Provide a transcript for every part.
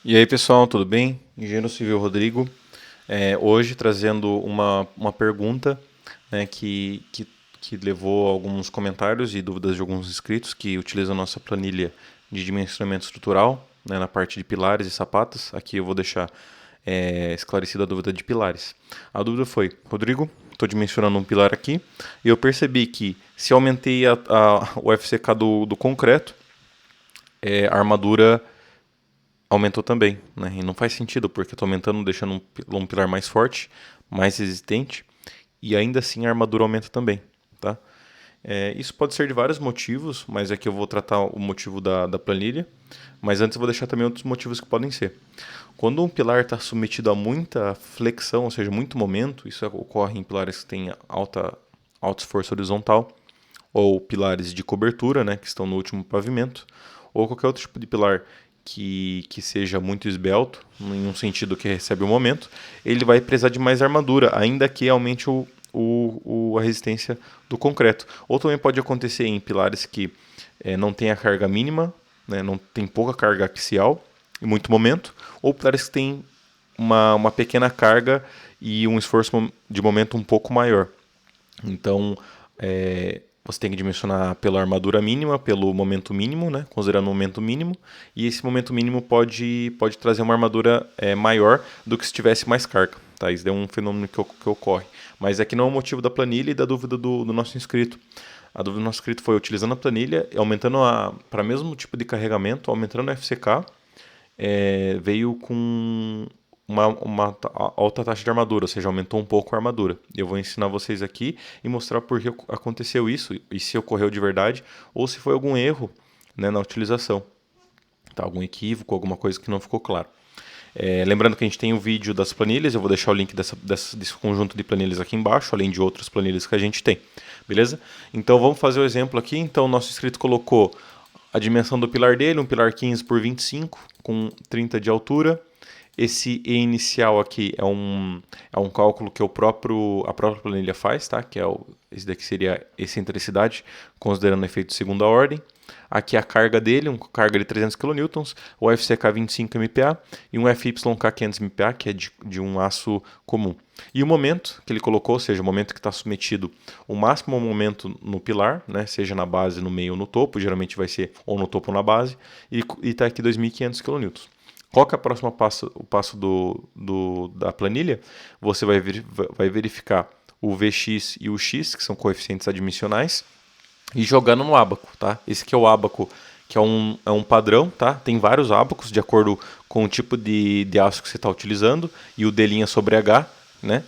E aí pessoal, tudo bem? Engenheiro Civil Rodrigo, hoje trazendo uma pergunta, né, que levou alguns comentários e dúvidas de alguns inscritos que utilizam a nossa planilha de dimensionamento estrutural, né, na parte de pilares e sapatas. Aqui eu vou deixar esclarecida a dúvida de pilares. A dúvida foi: Rodrigo, estou dimensionando um pilar aqui e eu percebi que se aumentei o FCK do concreto, a armadura aumentou também, né? E não faz sentido, porque eu estou aumentando, deixando um pilar mais forte, mais resistente, e ainda assim a armadura aumenta também, tá? Isso pode ser de vários motivos, mas aqui eu vou tratar o motivo da planilha, mas antes eu vou deixar também outros motivos que podem ser. Quando um pilar está submetido a muita flexão, ou seja, muito momento, isso ocorre em pilares que têm alto esforço horizontal, ou pilares de cobertura, né, que estão no último pavimento, ou qualquer outro tipo de pilar que seja muito esbelto, em um sentido que recebe o momento, ele vai precisar de mais armadura, ainda que aumente a resistência do concreto. Ou também pode acontecer em pilares que não tem a carga mínima, né, não tem pouca carga axial e muito momento, ou pilares que têm uma pequena carga e um esforço de momento um pouco maior. Então, você tem que dimensionar pela armadura mínima, pelo momento mínimo, né? Considerando o momento mínimo. E esse momento mínimo pode trazer uma armadura maior do que se tivesse mais carga. Tá? Isso é um fenômeno que ocorre. Mas aqui não é o motivo da planilha e da dúvida do nosso inscrito. A dúvida do nosso inscrito foi utilizando a planilha, aumentando para o mesmo tipo de carregamento, aumentando o FCK, veio com uma alta taxa de armadura, ou seja, aumentou um pouco a armadura. Eu vou ensinar vocês aqui e mostrar por que aconteceu isso e se ocorreu de verdade ou se foi algum erro, né, na utilização, tá? Algum equívoco, alguma coisa que não ficou claro. Lembrando que a gente tem o vídeo das planilhas, eu vou deixar o link desse conjunto de planilhas aqui embaixo, além de outras planilhas que a gente tem, beleza? Então vamos fazer o exemplo aqui. Então o nosso inscrito colocou a dimensão do pilar dele, um pilar 15 por 25, com 30 de altura. Esse E inicial aqui é um cálculo que a própria planilha faz, tá? Esse daqui seria a excentricidade, considerando o efeito de segunda ordem. Aqui a carga dele, uma carga de 300 kN, o FCK 25 MPa e um FYK 500 MPa, que é de um aço comum. E o momento que ele colocou, ou seja, o momento que está submetido o máximo momento no pilar, né, seja na base, no meio ou no topo, geralmente vai ser ou no topo ou na base, e está aqui 2.500 kN. Qual que é o passo da planilha? Você vai verificar o Vx e o x, que são coeficientes adimensionais, e jogando no ábaco, tá? Esse aqui é o ábaco, que é um padrão, tá? Tem vários ábacos de acordo com o tipo de aço que você está utilizando e o D' sobre H, né?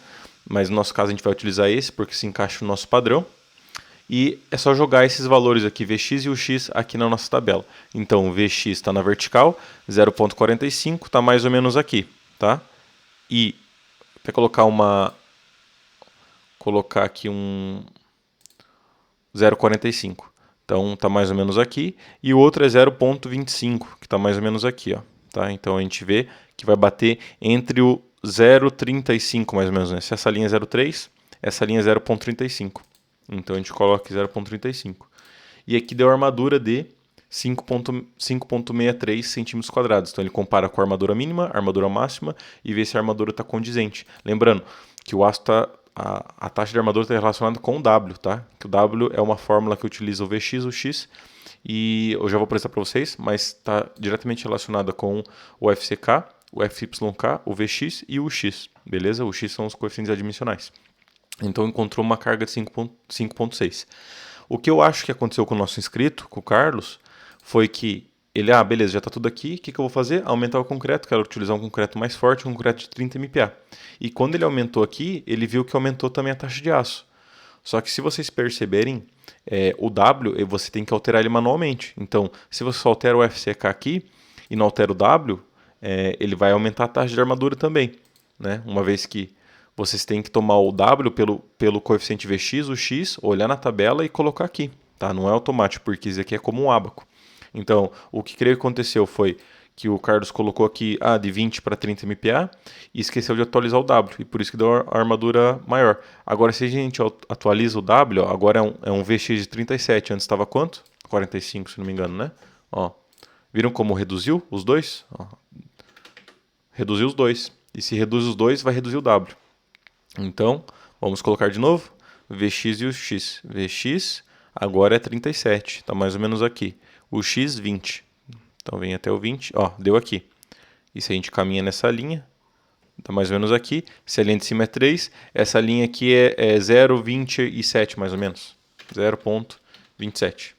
Mas no nosso caso a gente vai utilizar esse porque se encaixa no nosso padrão. E é só jogar esses valores aqui, Vx e o x, aqui na nossa tabela. Então, o Vx está na vertical, 0,45, está mais ou menos aqui, tá? E, para colocar aqui um 0,45. Então, está mais ou menos aqui. E o outro é 0,25, que está mais ou menos aqui, ó. Tá? Então, a gente vê que vai bater entre o 0,35, mais ou menos, né? Se essa linha é 0,3, essa linha é 0,35. Então a gente coloca aqui 0,35. E aqui deu a armadura de 5,63 centímetros quadrados. Então ele compara com a armadura mínima, a armadura máxima e vê se a armadura está condizente. Lembrando que o aço a taxa de armadura está relacionada com o W, tá? Que o W é uma fórmula que utiliza o Vx, o x, e eu já vou apresentar para vocês, mas está diretamente relacionada com o FCK, o FYK, o Vx e o x, beleza? O x são os coeficientes adimensionais. Então encontrou uma carga de 5,6. O que eu acho que aconteceu com o nosso inscrito, com o Carlos, foi que ele, beleza, já está tudo aqui, o que eu vou fazer? Aumentar o concreto, quero utilizar um concreto mais forte, um concreto de 30 MPa. E quando ele aumentou aqui, ele viu que aumentou também a taxa de aço. Só que se vocês perceberem, o W você tem que alterar ele manualmente. Então, se você só altera o FCK aqui e não altera o W, ele vai aumentar a taxa de armadura também, né? Uma vez que vocês têm que tomar o W pelo coeficiente Vx, o x, olhar na tabela e colocar aqui, tá? Não é automático, porque isso aqui é como um ábaco. Então, o que creio que aconteceu foi que o Carlos colocou aqui de 20 para 30 MPa e esqueceu de atualizar o W, e por isso que deu a armadura maior. Agora, se a gente atualiza o W, agora é um Vx de 37, antes estava quanto? 45, se não me engano, né? Ó, viram como reduziu os dois? Ó, reduzir os dois. E se reduz os dois, vai reduzir o W. Então, vamos colocar de novo. Vx e o x. Vx agora é 37, está mais ou menos aqui. O x, 20. Então, vem até o 20, ó, deu aqui. E se a gente caminha nessa linha, está mais ou menos aqui. Se a linha de cima é 3, essa linha aqui é 0,27 mais ou menos. 0,27.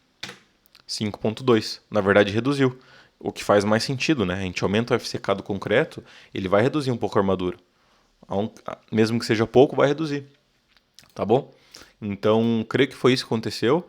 5,2. Na verdade, reduziu. O que faz mais sentido, né? A gente aumenta o FCK do concreto, ele vai reduzir um pouco a armadura. Mesmo que seja pouco, vai reduzir. Tá bom? Então, creio que foi isso que aconteceu.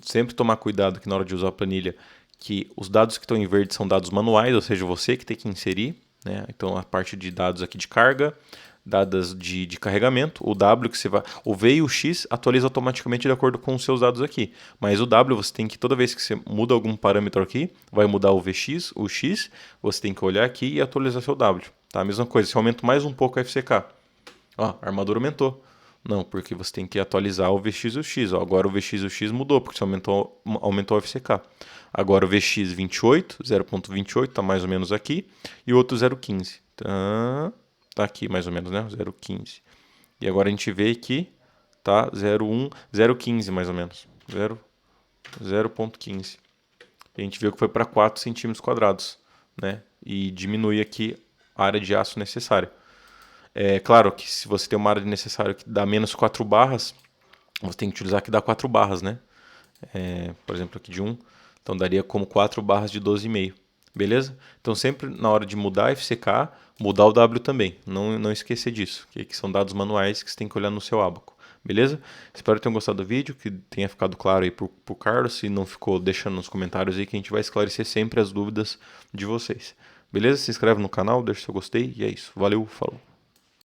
Sempre tomar cuidado que na hora de usar a planilha, que os dados que estão em verde são dados manuais, ou seja, você que tem que inserir, né? Então, a parte de dados aqui de carga, dados de carregamento, o W que você vai... O V e o X atualiza automaticamente de acordo com os seus dados aqui. Mas o W você tem que, toda vez que você muda algum parâmetro aqui, vai mudar o VX, o X, você tem que olhar aqui e atualizar seu W. Tá? A mesma coisa, se eu aumento mais um pouco o FCK, ó, a armadura aumentou. Não, porque você tem que atualizar o VX e o X. Ó. Agora o VX e o X mudou, porque você aumentou o FCK. Agora o VX 28, 0.28, tá mais ou menos aqui. E o outro 0.15. Tá aqui mais ou menos, né? 0.15. E agora a gente vê que tá 0.1, 0.15 mais ou menos. 0.15. E a gente viu que foi para 4 centímetros quadrados, né? E diminui aqui a área de aço necessária. É claro que se você tem uma área necessária que dá menos 4 barras, você tem que utilizar a que dá 4 barras, né? Por exemplo, aqui de 1, então daria como 4 barras de 12,5. Beleza? Então sempre na hora de mudar FCK, mudar o W também. Não esquecer disso, que são dados manuais que você tem que olhar no seu ábaco. Beleza? Espero que tenham gostado do vídeo, que tenha ficado claro aí pro Carlos. Se não ficou, deixa nos comentários aí que a gente vai esclarecer sempre as dúvidas de vocês. Beleza? Se inscreve no canal, deixa seu gostei e é isso. Valeu, falou!